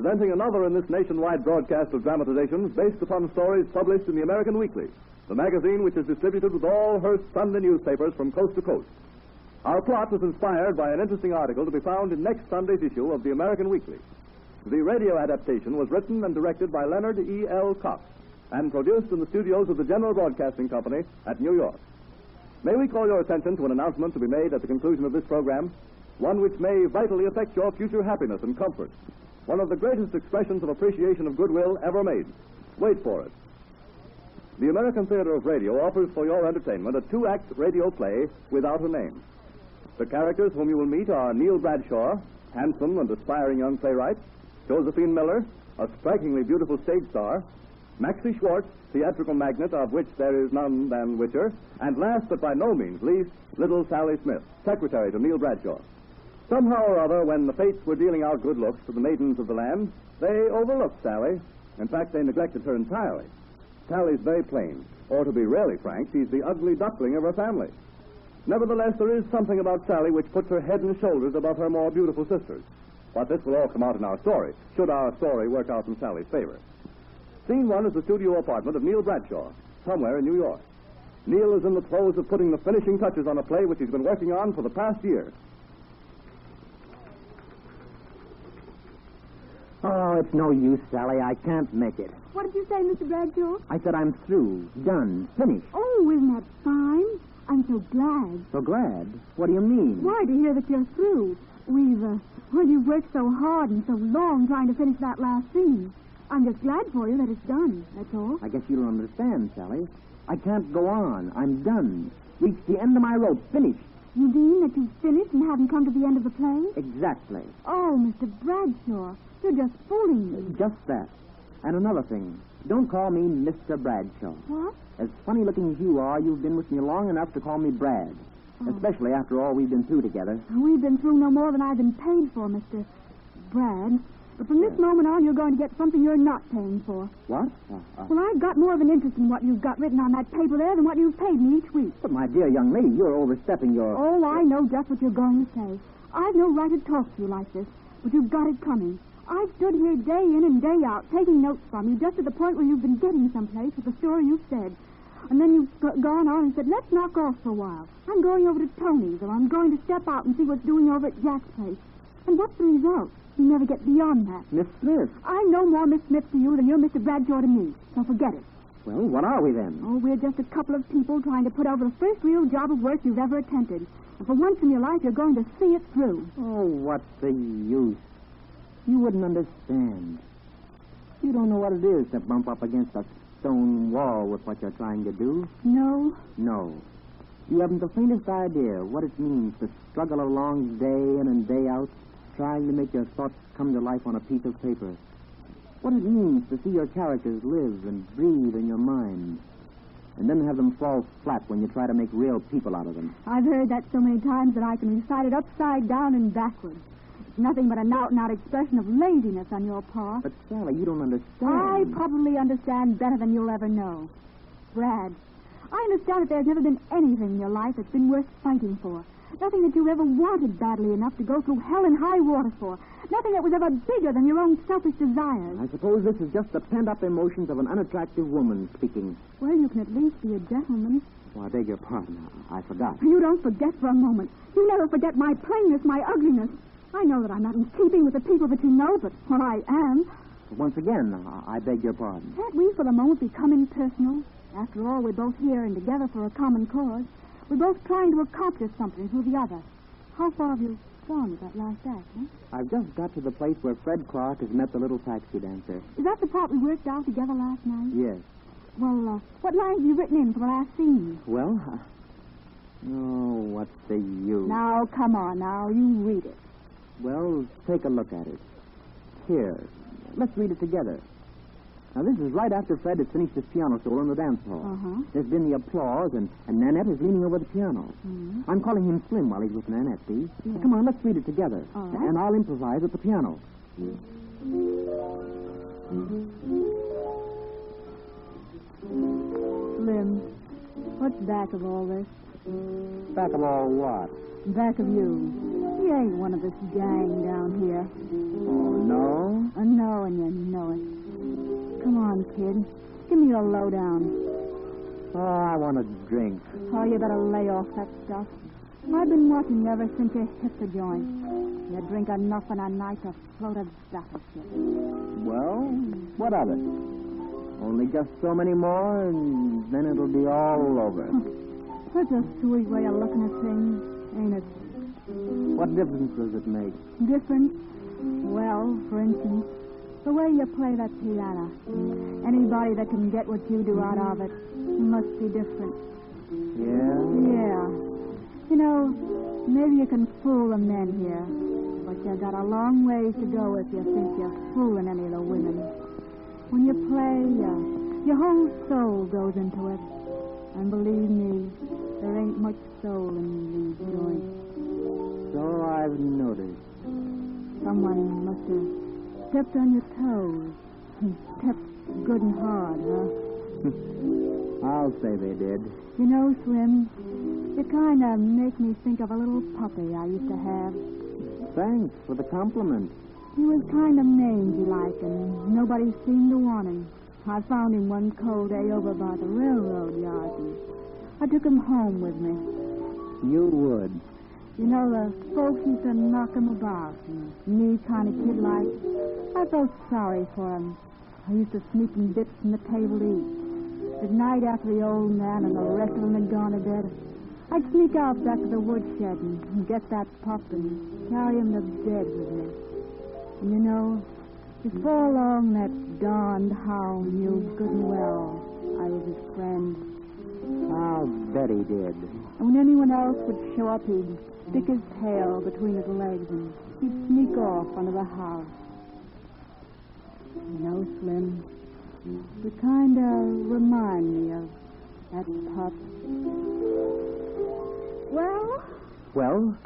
presenting another in this nationwide broadcast of dramatizations based upon stories published in the American Weekly, the magazine which is distributed with all Hearst Sunday newspapers from coast to coast. Our plot was inspired by an interesting article to be found in next Sunday's issue of the American Weekly. The radio adaptation was written and directed by Leonard E. L. Cox and produced in the studios of the General Broadcasting Company at New York. May we call your attention to an announcement to be made at the conclusion of this program, one which may vitally affect your future happiness and comfort, one of the greatest expressions of appreciation of goodwill ever made. Wait for it. The American Theater of Radio offers for your entertainment a 2-act radio play without a name. The characters whom you will meet are Neil Bradshaw, handsome and aspiring young playwright, Josephine Miller, a strikingly beautiful stage star, Maxie Schwartz, theatrical magnate of which there is none than Witcher, and last but by no means least, little Sally Smith, secretary to Neil Bradshaw. Somehow or other, when the fates were dealing out good looks to the maidens of the land, they overlooked Sally. In fact, they neglected her entirely. Sally's very plain, or to be really frank, she's the ugly duckling of her family. Nevertheless, there is something about Sally which puts her head and shoulders above her more beautiful sisters. But this will all come out in our story, should our story work out in Sally's favor. Scene 1 is the studio apartment of Neil Bradshaw, somewhere in New York. Neil is in the throes of putting the finishing touches on a play which he's been working on for the past year. Oh, it's no use, Sally. I can't make it. What did you say, Mr. Bradshaw? I said I'm through, done, finished. Oh, isn't that fine? I'm so glad. So glad? What do you mean? Why, to hear that you're through. You've worked so hard and so long trying to finish that last scene. I'm just glad for you that it's done, that's all. I guess you don't understand, Sally. I can't go on. I'm done. Reached the end of my rope, finished. You mean that you've finished and haven't come to the end of the play? Exactly. Oh, Mr. Bradshaw, you're just fooling me. Just that. And another thing. Don't call me Mr. Bradshaw. What? As funny-looking as you are, you've been with me long enough to call me Brad. Oh. Especially after all we've been through together. We've been through no more than I've been paid for, Mr. Brad. But from this moment on, you're going to get something you're not paying for. What? Well, I've got more of an interest in what you've got written on that paper there than what you've paid me each week. But, my dear young lady, you're overstepping your... Oh, I know just what you're going to say. I've no right to talk to you like this, but you've got it coming. I've stood here day in and day out, taking notes from you, just to the point where you've been getting someplace with the story you've said. And then you've gone on and said, let's knock off for a while. I'm going over to Tony's, or I'm going to step out and see what's doing over at Jack's place. And what's the result? You never get beyond that. Miss Smith. I'm no more Miss Smith to you than you're Mr. Bradshaw to me, so forget it. Well, what are we then? Oh, we're just a couple of people trying to put over the first real job of work you've ever attempted. And for once in your life, you're going to see it through. Oh, what's the use? You wouldn't understand. You don't know what it is to bump up against a stone wall with what you're trying to do. No? No. You haven't the faintest idea what it means to struggle along day in and day out, trying to make your thoughts come to life on a piece of paper. What it means to see your characters live and breathe in your mind, and then have them fall flat when you try to make real people out of them. I've heard that so many times that I can recite it upside down and backwards. It's nothing but an out-and-out expression of laziness on your part. But, Sally, you don't understand. I probably understand better than you'll ever know. Brad, I understand that there's never been anything in your life that's been worth fighting for. Nothing that you ever wanted badly enough to go through hell and high water for. Nothing that was ever bigger than your own selfish desires. I suppose this is just the pent-up emotions of an unattractive woman speaking. Well, you can at least be a gentleman. Oh, I beg your pardon. I forgot. You don't forget for a moment. You never forget my plainness, my ugliness. I know that I'm not in keeping with the people that you know, but what I am. Once again, I beg your pardon. Can't we for the moment become impersonal? After all, we're both here and together for a common cause. We're both trying to accomplish something through the other. How far have you gone with that last act, huh? I've just got to the place where Fred Clark has met the little taxi dancer. Is that the part we worked out together last night? Yes. Well, what lines have you written in for the last scene? Well, oh, what's the use? Now, come on, now, you read it. Well, take a look at it. Here, let's read it together. Now, this is right after Fred has finished his piano solo in the dance hall. Uh-huh. There's been the applause, and Nanette is leaning over the piano. Mm-hmm. I'm calling him Slim while he's with Nanette, see? Yeah. Now, come on, let's read it together. All right. And I'll improvise at the piano. Slim, what's back of all this? Back of all what? Back of you. He ain't one of this gang down here. Oh, No? No, and you know it. Come on, kid. Give me your lowdown. Oh, I want a drink. Oh, you better lay off that stuff. I've been watching you ever since you hit the joint. You drink enough in a night to float a battleship. Well, what of it? Only just so many more, and then it'll be all over. That's a sweet way of looking at things, ain't it? What difference does it make? Different? Well, for instance, the way you play that piano. Anybody that can get what you do out of it must be different. Yeah? Yeah. You know, maybe you can fool the men here, but you've got a long ways to go if you think you're fooling any of the women. When you play, your whole soul goes into it. And believe me, there ain't much soul in these joints. So I've noticed. Someone must have stepped on your toes. Stepped good and hard, huh? I'll say they did. You know, Slim, you kind of make me think of a little puppy I used to have. Thanks for the compliment. He was kind of mangy-like, and nobody seemed to want him. I found him one cold day over by the railroad yard, and I took him home with me. You would. You know, the folks used to knock him about, and me kind of kid-like. I felt sorry for him. I used to sneak him bits from the table to eat. At night, after the old man and the rest of them had gone to bed, I'd sneak out back to the woodshed and get that pup and carry him to bed with me. And you know, before long, that darned hound knew good and well I was his friend. I'll bet he did. And when anyone else would show up, he'd stick his tail between his legs and he'd sneak off under the house. You know, Slim, you kind of remind me of that pup. Well?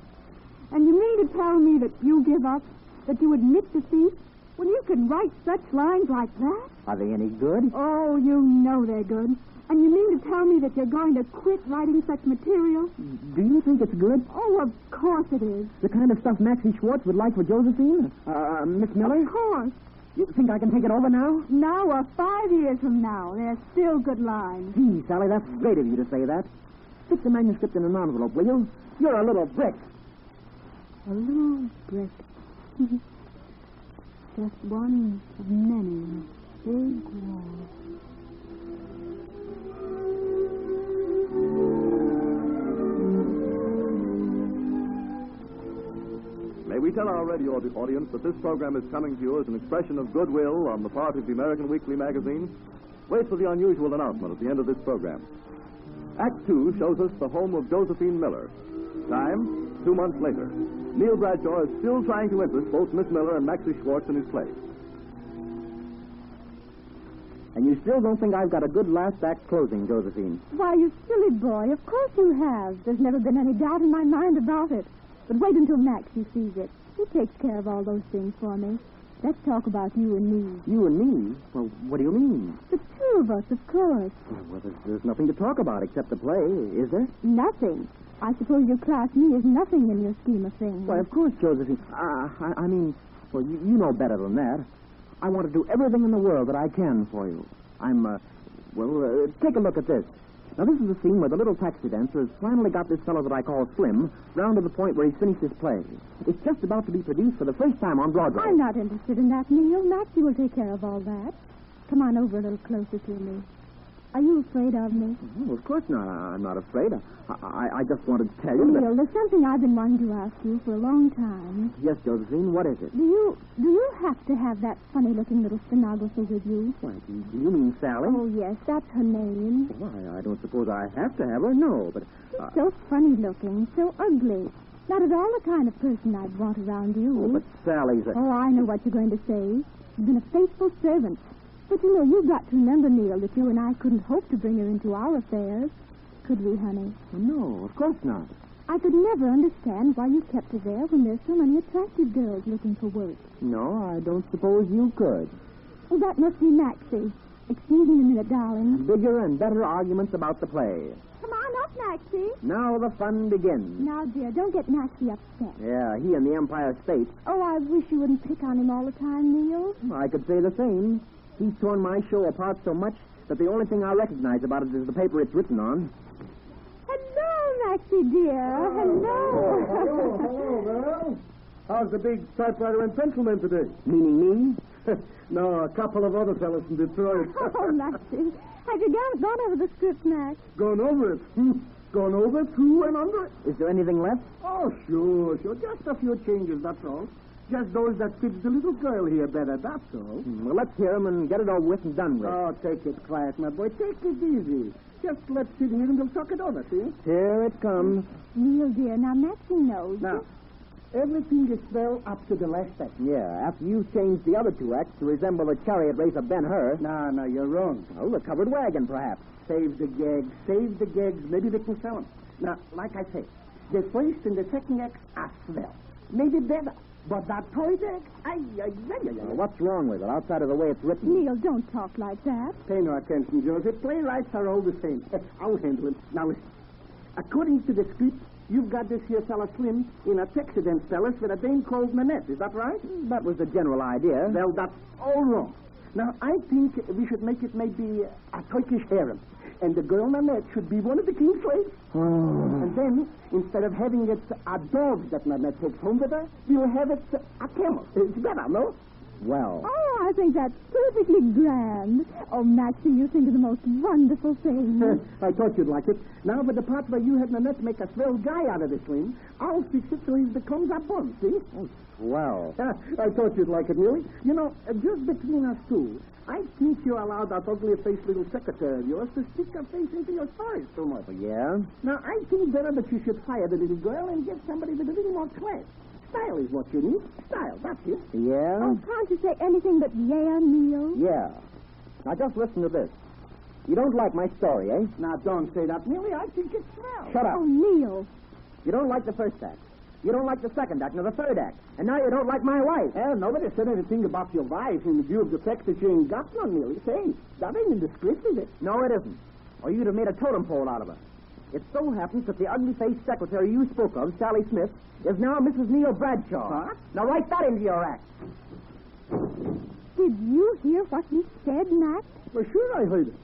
And you mean to tell me that you give up? That you admit defeat? When you can write such lines like that? Are they any good? Oh, you know they're good. And you mean to tell me that you're going to quit writing such material? Do you think it's good? Oh, of course it is. The kind of stuff Maxie Schwartz would like for Josephine? Miss Miller? Of course. You think I can take it over now? Now or 5 years from now, they're still good lines. Gee, Sally, that's great of you to say that. Stick the manuscript in an envelope, will you? You're a little brick. A little brick. Just one of many big walls. May we tell our radio audience that this program is coming to you as an expression of goodwill on the part of the American Weekly magazine? Wait for the unusual announcement at the end of this program. Act 2 shows us the home of Josephine Miller. Time, 2 months later. Neil Bradshaw is still trying to interest both Miss Miller and Maxie Schwartz in his play. And you still don't think I've got a good last act closing, Josephine? Why, you silly boy, of course you have. There's never been any doubt in my mind about it. But wait until Maxie sees it. He takes care of all those things for me. Let's talk about you and me. You and me? Well, what do you mean? The two of us, of course. Well, there's nothing to talk about except the play, is there? Nothing. I suppose your class me is nothing in your scheme of things. Why, of course, Josephine. I mean, well, you know better than that. I want to do everything in the world that I can for you. Take a look at this. Now, this is the scene where the little taxi dancer has finally got this fellow that I call Slim round to the point where he's finished his play. It's just about to be produced for the first time on Broadway. I'm not interested in that, Neil. Maxie will take care of all that. Come on over a little closer to me. Are you afraid of me? Oh, of course not. I'm not afraid. I just wanted to tell you that... Neil, there's something I've been wanting to ask you for a long time. Yes, Josephine, what is it? Do you have to have that funny-looking little stenographer with you? Why, do you mean Sally? Oh, yes, that's her name. Why, I don't suppose I have to have her, no, but... She's so funny-looking, so ugly. Not at all the kind of person I'd want around you. Oh, but Sally's a... Oh, I know what you're going to say. She's been a faithful servant. But, you know, you've got to remember, Neil, that you and I couldn't hope to bring her into our affairs. Could we, honey? Well, no, of course not. I could never understand why you kept her there when there's so many attractive girls looking for work. No, I don't suppose you could. Oh, that must be Maxie. Excuse me a minute, darling. Bigger and better arguments about the play. Come on up Maxie. Now the fun begins. Now, dear, don't get Maxie upset. Yeah, he and the Empire State. Oh, I wish you wouldn't pick on him all the time, Neil. I could say the same. He's torn my show apart so much that the only thing I recognize about it is the paper it's written on. Hello, Maxie, dear. Hello. Hello, girl. How's the big typewriter and pencilman today? Meaning me? No, a couple of other fellas from Detroit. Oh, Maxie. Have you gone over the script, Max? Gone over it. Gone over, through, and under it. Is there anything left? Oh, sure. Just a few changes, that's all. Just those that fits the little girl here better, that's all. Well, let's hear him and get it all with and done with. Oh, take it quiet, my boy. Take it easy. Just let's sit here and we'll talk it over, see? Here it comes. Neil, dear, now Maxie knows. Now, everything is well up to the last act. Yeah, after you changed the other two acts to resemble the chariot race of Ben-Hur. No, you're wrong. Oh, the covered wagon, perhaps. Save the gags. Maybe they can sell them. Now, like I say, the first and the second acts are swell. Maybe better. But that third act, Well, what's wrong with it, outside of the way it's written? Neil, don't talk like that. Pay no attention, Joseph. Playwrights are all the same. I'll handle it. Now, listen. According to the script, you've got this here fella Slim in a Texident palace with a dame called Nanette. Is that right? That was the general idea. Well, that's all wrong. Now, I think we should make it maybe a Turkish harem. And the girl Nanette should be one of the king's slaves. And then, instead of having it a dog that Nanette takes home with her, we'll have it a camel. It's better, no? Well, Oh, I think that's perfectly grand. Oh, Maxie, you think of the most wonderful things. I thought you'd like it. Now, for the part where you have Nanette make a swell guy out of this Slim, I'll fix it so he becomes a bum, see? well. I thought you'd like it, Millie. You know, just between us two, I think you allowed that ugly-faced little secretary of yours to stick her face into your stories so much. Yeah? Now, I think better that you should fire the little girl and get somebody with a little more class. Style is what you need. Style, that's it. Yeah? Oh, can't you say anything but yeah, Neil? Yeah. Now, just listen to this. You don't like my story, eh? Now, don't say that, Millie. I think it's swell. Shut up. Oh, Neil. You don't like the first act. You don't like the second act, nor the third act. And now you don't like my wife. Well, nobody said anything about your wife in view of the fact that you ain't got none, Millie. Say, that ain't in the script, is it? No, it isn't. Or you'd have made a totem pole out of her. It so happens that the ugly-faced secretary you spoke of, Sally Smith, is now Mrs. Neil Bradshaw. Huh? Now write that into your act. Did you hear what he said, Max? Well, sure I heard it.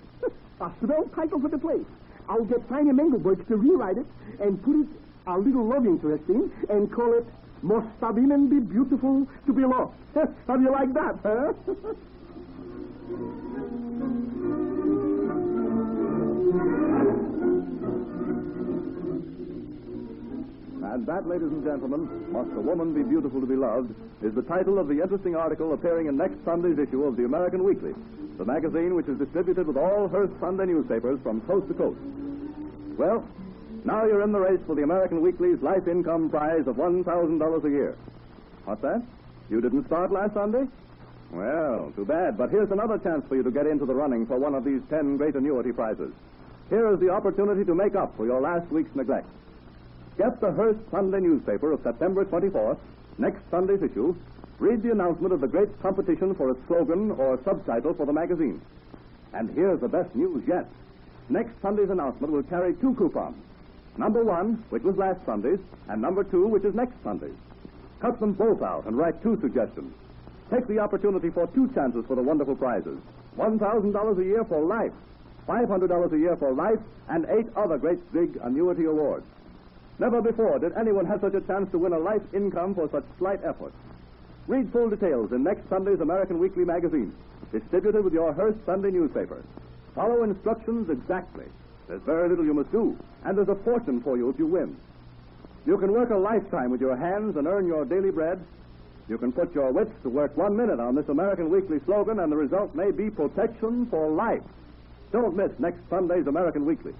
A swell title for the place. I'll get Tiny Mengelberg to rewrite it and put it a little love interest in and call it Must a Woman Be Beautiful to Be Loved. How do you like that, huh? And that, ladies and gentlemen, Must a Woman Be Beautiful to Be Loved, is the title of the interesting article appearing in next Sunday's issue of the American Weekly, the magazine which is distributed with all Hearst Sunday newspapers from coast to coast. Well, now you're in the race for the American Weekly's life income prize of $1,000 a year. What's that? You didn't start last Sunday? Well, too bad, but here's another chance for you to get into the running for one of these 10 great annuity prizes. Here is the opportunity to make up for your last week's neglect. Get the Hearst Sunday newspaper of September 24th, next Sunday's issue. Read the announcement of the great competition for a slogan or subtitle for the magazine. And here's the best news yet. Next Sunday's announcement will carry 2 coupons. Number 1, which was last Sunday's, and number 2, which is next Sunday's. Cut them both out and write 2 suggestions. Take the opportunity for 2 chances for the wonderful prizes. $1,000 a year for life, $500 a year for life, and 8 other great big annuity awards. Never before did anyone have such a chance to win a life income for such slight effort. Read full details in next Sunday's American Weekly magazine, distributed with your Hearst Sunday newspaper. Follow instructions exactly. There's very little you must do, and there's a fortune for you if you win. You can work a lifetime with your hands and earn your daily bread. You can put your wits to work 1 minute on this American Weekly slogan, and the result may be protection for life. Don't miss next Sunday's American Weekly.